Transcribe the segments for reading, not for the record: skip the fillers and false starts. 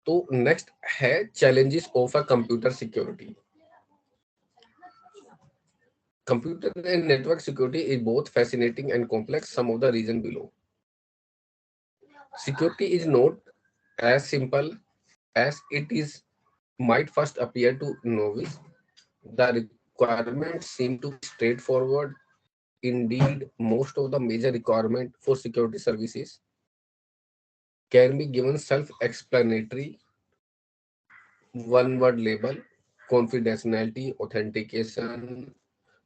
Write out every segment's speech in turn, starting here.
तो नेक्स्ट है challenges of a computer security. Computer and network security is both fascinating and complex. Some of the reason below. Security is not as simple as it is might first appear to novice. The requirements seem to be straightforward. Indeed, most of the major requirement for security services can be given self-explanatory one-word label: confidentiality, authentication,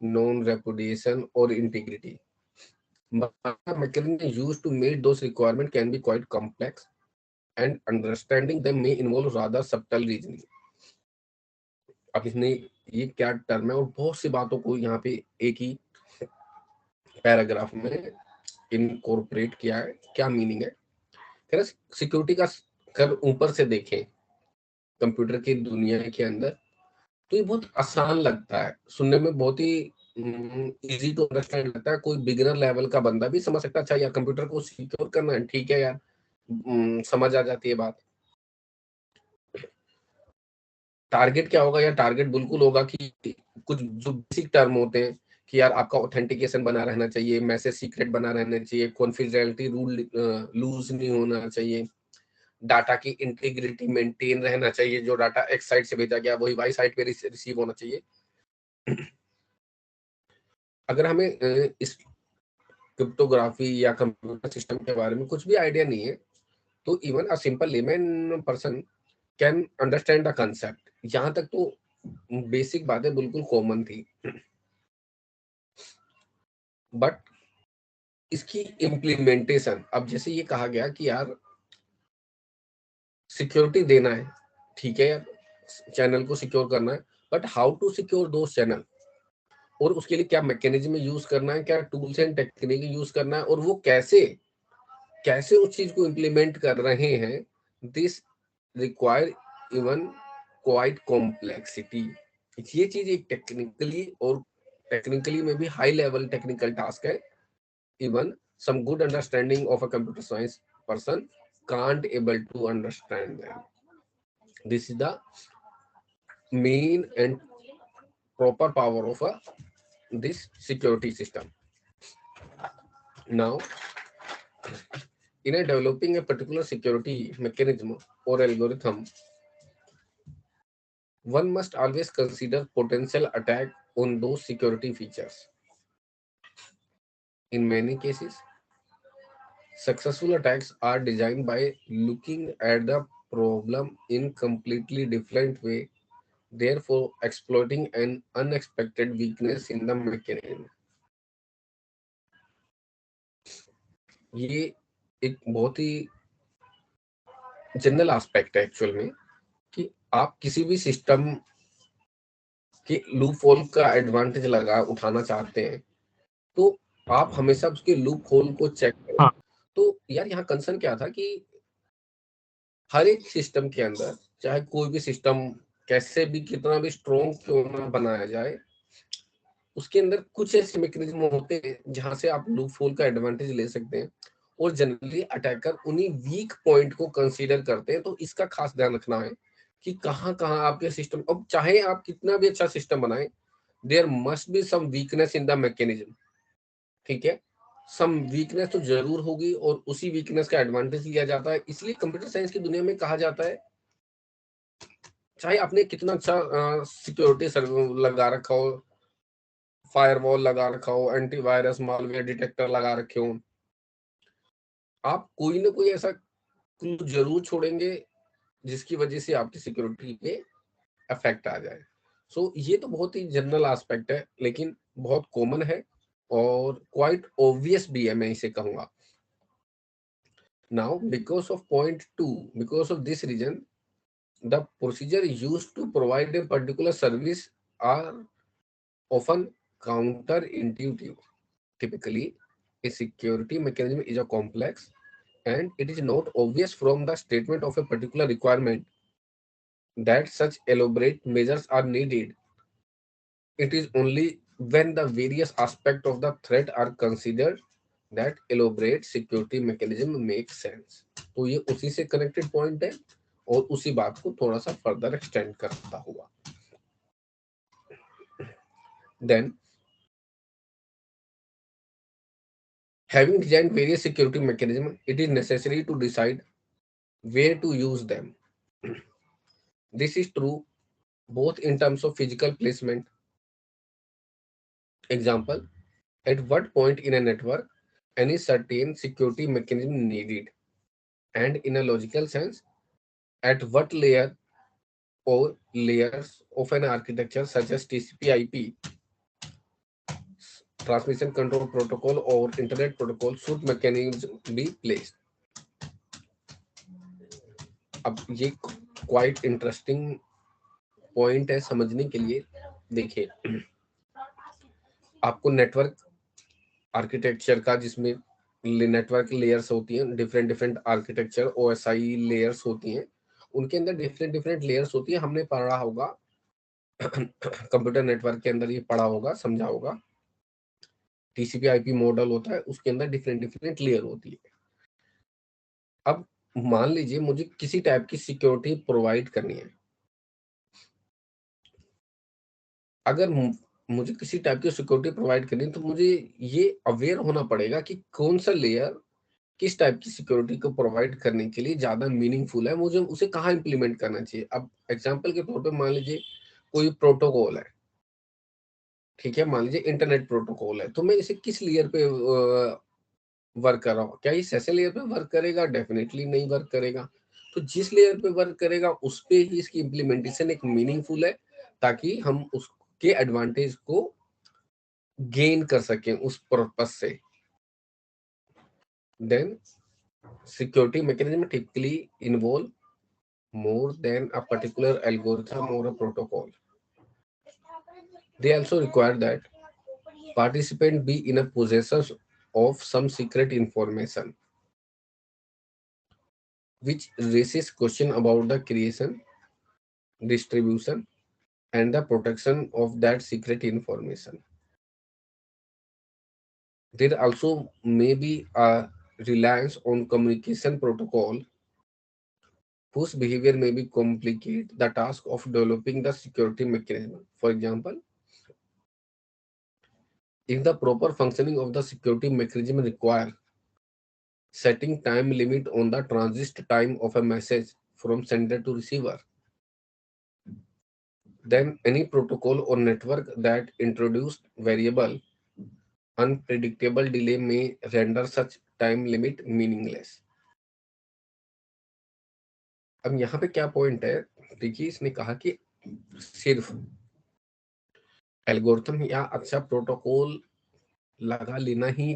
non-repudiation, or integrity. But the mechanism used to meet those requirements can be quite complex, and understanding them may involve rather subtle reasoning. अब इसने ये क्या term है और बहुत सी बातों को यहाँ पे एक ही पैराग्राफ में इनकॉर्पोरेट किया है. क्या मीनिंग है? कह रहा सिक्योरिटी का अगर ऊपर से देखें कंप्यूटर की दुनिया के अंदर तो ये बहुत आसान लगता है सुनने में, बहुत ही इजी टू अंडरस्टैंड लगता है. कोई बिगिनर लेवल का बंदा भी समझ सकता है. अच्छा यार कंप्यूटर को सिक्योर करना है, ठीक है यार, समझ आ जाती है बात. टारगेट क्या होगा? या टारगेट बिल्कुल होगा कि कुछ जो बेसिक टर्म होते हैं कि यार आपका ऑथेंटिकेशन बना रहना चाहिए, मैसेज सीक्रेट बना रहना चाहिए, कॉन्फिडेंशियलिटी रूल लूज नहीं होना चाहिए, डाटा की इंटीग्रिटी मेंटेन रहना चाहिए, जो डाटा एक्स साइड से भेजा गया वही वाई साइड पे रिसीव होना चाहिए. अगर हमें इस क्रिप्टोग्राफी या कंप्यूटर सिस्टम के बारे में कुछ भी आइडिया नहीं है तो even a simple layman person can understand the concept. यहाँ तक तो बेसिक बातें बिल्कुल कॉमन थी, बट इसकी इम्प्लीमेंटेशन, अब जैसे ये कहा गया कि यार सिक्योरिटी देना है, ठीक है यार, चैनल को सिक्योर करना है, बट हाउ टू सिक्योर दो चैनल, और उसके लिए क्या मैकेनिज्म यूज करना है, क्या टूल्स एंड टेक्निक यूज करना है, और वो कैसे कैसे उस चीज को इम्प्लीमेंट कर रहे हैं. This require even quite complexity. ये चीज एक टेक्निकली में भी हाई लेवल टेक्निकल टास्क है. Even some good understanding of a computer science person can't able to understand them. This is the main and proper power of this security system. Now, in a developing a particular security mechanism or algorithm, one must always consider potential attack on those security features. In many cases, successful attacks are designed by looking at the problem in completely different way, therefore exploiting an unexpected weakness in the mechanism. ये एक बहुत ही general aspect है actual में कि आप किसी भी system के लूप होल का एडवांटेज लगा उठाना चाहते हैं तो आप हमेशा उसके लूप होल को चेक करें. हाँ. तो यार यहाँ कंसर्न क्या था कि हर एक सिस्टम के अंदर, चाहे कोई भी सिस्टम कैसे भी कितना भी स्ट्रॉन्ग क्यों ना बनाया जाए, उसके अंदर कुछ ऐसे मैकेनिज्म होते हैं जहां से आप लूप होल का एडवांटेज ले सकते हैं, और जनरली अटैकर उन्हीं वीक पॉइंट को कंसीडर करते हैं. तो इसका खास ध्यान रखना है कि कहाँ कहाँ आपके सिस्टम, अब चाहे आप कितना भी अच्छा सिस्टम बनाएं, there must be some weakness in the mechanism. ठीक है, सम वीकनेस तो जरूर होगी और उसी वीकनेस का एडवांटेज लिया जाता है. इसलिए कंप्यूटर साइंस की दुनिया में कहा जाता है चाहे आपने कितना अच्छा सिक्योरिटी लगा रखा हो, फायरवॉल लगा रखा हो, एंटीवायरस मालवेयर डिटेक्टर लगा रखे हो, आप कोई ना कोई ऐसा क्लू जरूर छोड़ेंगे जिसकी वजह से आपकी सिक्योरिटी पे इफेक्ट आ जाए. सो ये तो बहुत ही जनरल एस्पेक्ट है लेकिन बहुत कॉमन है और क्वाइट ऑब्वियस भी है, मैं इसे कहूंगा. Now because of point two, because of this reason the procedure used to provide a particular service are often counterintuitive. Typically, a security mechanism is a complex and it is not obvious from the statement of a particular requirement that such elaborate measures are needed. It is only when the various aspects of the threat are considered that elaborate security mechanism makes sense. तो ये उसी से connected point है और उसी बात को थोड़ा सा फर्दर एक्सटेंड करता हुआ। Then having designed various security mechanisms, it is necessary to decide where to use them. This is true both in terms of physical placement. Example, at what point in a network any certain security mechanism needed, and in a logical sense, at what layer or layers of an architecture such as TCP/IP, transmission control protocol or internet protocol, should mechanism be placed. अब ये quite interesting point है समझने के लिए। देखिए, आपको network architecture का, जिसमें नेटवर्क लेयर्स होती हैं, different different architecture OSI layers होती हैं, उनके अंदर डिफरेंट डिफरेंट लेयर्स होती है। हमने पढ़ा होगा कंप्यूटर नेटवर्क के अंदर, ये पढ़ा होगा, समझा होगा। TCP/IP मॉडल होता है, उसके अंदर डिफरेंट डिफरेंट लेयर होती है। अब मान लीजिए मुझे किसी टाइप की सिक्योरिटी प्रोवाइड करनी है। अगर मुझे किसी टाइप की सिक्योरिटी प्रोवाइड करनी है, तो मुझे ये अवेयर होना पड़ेगा कि कौन सा लेयर किस टाइप की सिक्योरिटी को प्रोवाइड करने के लिए ज्यादा मीनिंगफुल है, मुझे उसे कहाँ इंप्लीमेंट करना चाहिए। अब एग्जांपल के तौर पे मान लीजिए कोई प्रोटोकॉल है, ठीक है, मान लीजिए इंटरनेट प्रोटोकॉल है, तो मैं इसे किस लेयर पे वर्क कर रहा हूँ। क्या ये सेशन लेयर पे वर्क करेगा? डेफिनेटली नहीं वर्क करेगा। तो जिस लेयर पे वर्क करेगा उस पे ही इसकी इम्प्लीमेंटेशन एक मीनिंगफुल है, ताकि हम उसके एडवांटेज को गेन कर सकें उस पर्पस से। Then security mechanism typically involve more than a particular algorithm or a protocol. They also require that participant be in a possession of some secret information, which raises question about the creation, distribution, and the protection of that secret information. There also may be a reliance on communication protocol whose behavior may be complicate the task of developing the security mechanism. For example, if the proper functioning of the security mechanism require setting time limit on the transit time of a message from sender to receiver, then any protocol or network that introduced variable unpredictable delay may render such time limit meaningless. अब यहाँ पे क्या point है, देखिए इसने कहा कि सिर्फ एल्गोरिथम या अच्छा प्रोटोकॉल लगा लेना ही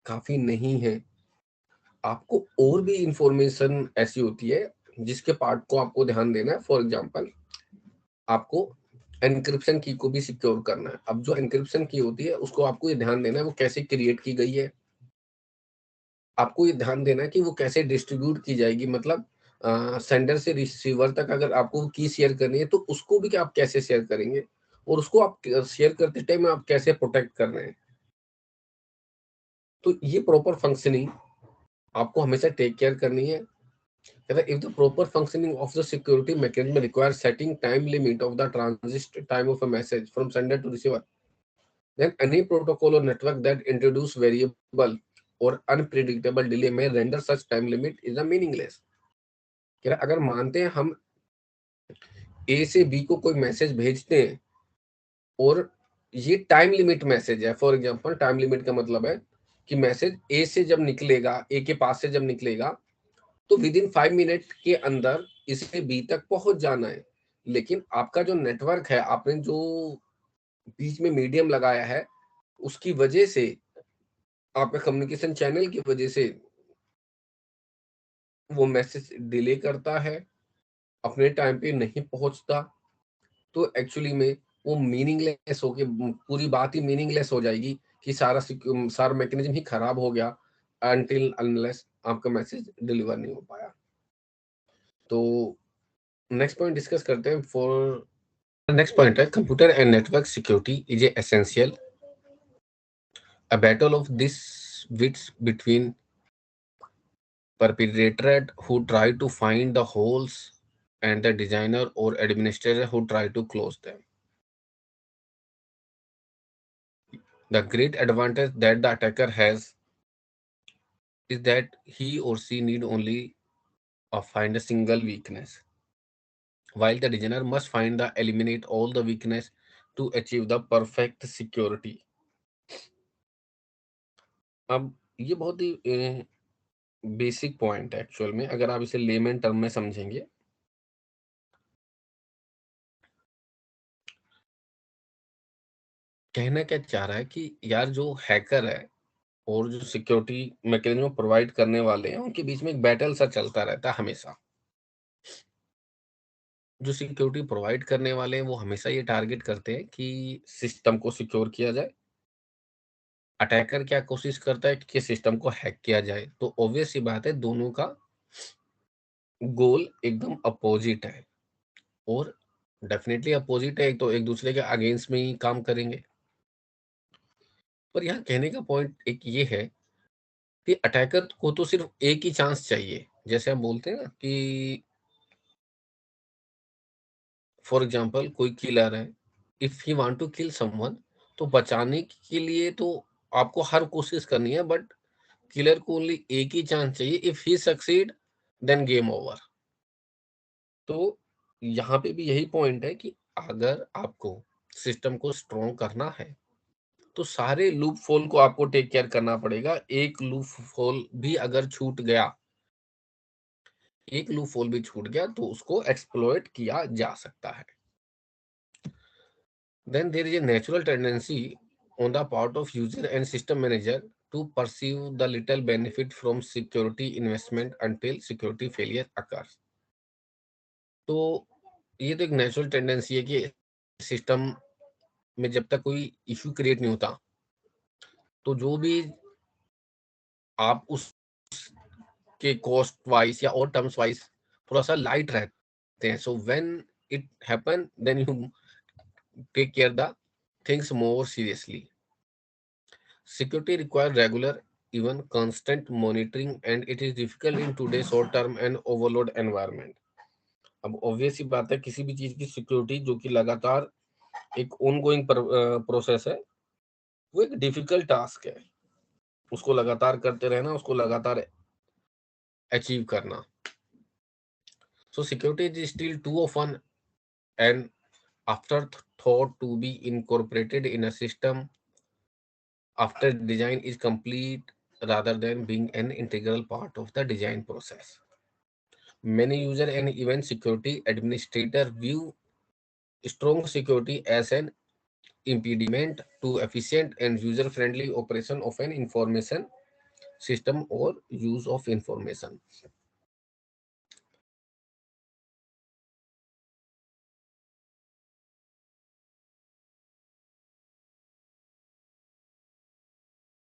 काफी नहीं है। आपको और भी इंफॉर्मेशन ऐसी होती है जिसके पार्ट को आपको ध्यान देना है। फॉर एग्जांपल, आपको एनक्रिप्शन की को भी सिक्योर करना है। अब जो एनक्रिप्शन की होती है उसको आपको ये ध्यान देना है वो कैसे क्रिएट की गई है, आपको ये ध्यान देना है कि वो कैसे डिस्ट्रीब्यूट की जाएगी। मतलब सेंडर से रिसीवर तक अगर आपको की शेयर करनी है तो उसको भी आप कैसे शेयर करेंगे, और उसको आप शेयर करते टाइम आप कैसे प्रोटेक्ट कर रहे हैं। तो ये प्रॉपर फंक्शनिंग आपको हमेशा टेक केयर करनी है। If the proper functioning of the security mechanism requires setting time limit of the transit time of a message from sender to receiver, then any protocol or network that introduce variable or unpredictable delay may render such time limit is a meaningless. अगर मानते हैं हम A से B को कोई message भेजते हैं और ये टाइम लिमिट मैसेज है, फॉर एग्जांपल टाइम लिमिट का मतलब है कि मैसेज A से जब निकलेगा, A के पास से जब निकलेगा तो विद इन 5 मिनट के अंदर इसे बी तक पहुंच जाना है। लेकिन आपका जो नेटवर्क है, आपने जो बीच में मीडियम लगाया है, उसकी वजह से, आपका कम्युनिकेशन चैनल की वजह से वो मैसेज डिले करता है, अपने टाइम पे नहीं पहुंचता। तो एक्चुअली में वो मीनिंगलेस हो के पूरी बात ही मीनिंगलेस हो जाएगी कि सारा मैकेनिज्म ही खराब हो गया अनटिल अनलेस आपका मैसेज डिलीवर नहीं हो पाया। तो नेक्स्ट पॉइंट डिस्कस करते हैं। फॉर नेक्स्ट पॉइंट है computer and network security is essential. A battle of this wits between perpetrator who try to find the holes, and the designer or administrator who try to close them. The great advantage that the attacker has is that he or she need only find a single weakness, while the designer must find the eliminate all the weakness to achieve the perfect security. अब ये बहुत ही basic point है actual में, अगर आप इसे lemon term में समझेंगे। कहना क्या चाह रहा है कि यार जो हैकर है और जो सिक्योरिटी मैकेनिज्म प्रोवाइड करने वाले हैं, उनके बीच में एक बैटल सा चलता रहता है हमेशा। जो सिक्योरिटी प्रोवाइड करने वाले हैं वो हमेशा ये टारगेट करते हैं कि सिस्टम को सिक्योर किया जाए। अटैकर क्या कोशिश करता है कि सिस्टम को हैक किया जाए। तो ऑब्वियस सी बात है, दोनों का गोल एकदम अपोजिट है, और डेफिनेटली अपोजिट है, एक तो एक दूसरे के अगेंस्ट में ही काम करेंगे। पर यहाँ कहने का पॉइंट एक ये है कि अटैकर को तो सिर्फ एक ही चांस चाहिए। जैसे हम बोलते हैं ना कि फॉर एग्जांपल कोई किलर है, if he want to kill someone, तो बचाने के लिए तो आपको हर कोशिश करनी है, बट किलर को ओनली एक ही चांस चाहिए। If he succeed then game over. तो यहाँ पे भी यही पॉइंट है कि अगर आपको सिस्टम को स्ट्रॉन्ग करना है तो सारे लूप फोल को आपको टेक केयर करना पड़ेगा। एक लूप फोल भी अगर छूट गया, एक लूप होल भी छूट गया तो उसको एक्सप्लॉइट किया जा सकता है। Then there is a natural tendency on the part of user and system manager to perceive the little benefit from security investment until security failure occurs. तो ये तो एक नेचुरल टेंडेंसी है कि सिस्टम में जब तक कोई इश्यू क्रिएट नहीं होता, तो जो भी आप उस के कॉस्ट वाइज या और टर्म्स वाइज थोड़ा सा लाइट रहते हैं। So when it happen then you take care the things more seriously. Security requires regular, even constant monitoring, and it is difficult in today's short-term and overload environment. अब obvious ही बात है, किसी भी चीज की सिक्योरिटी जो कि लगातार एक ऑनगोइंग प्रोसेस है, वो एक डिफिकल्ट टास्क है। उसको लगातार करते रहना, उसको लगातार अचीव करना। So security is still too often an afterthought to be incorporated in a system after design is complete rather than being an integral part of the design process. Many user and even security administrator view strong security as an impediment to efficient and user-friendly operation of an information system or use of information.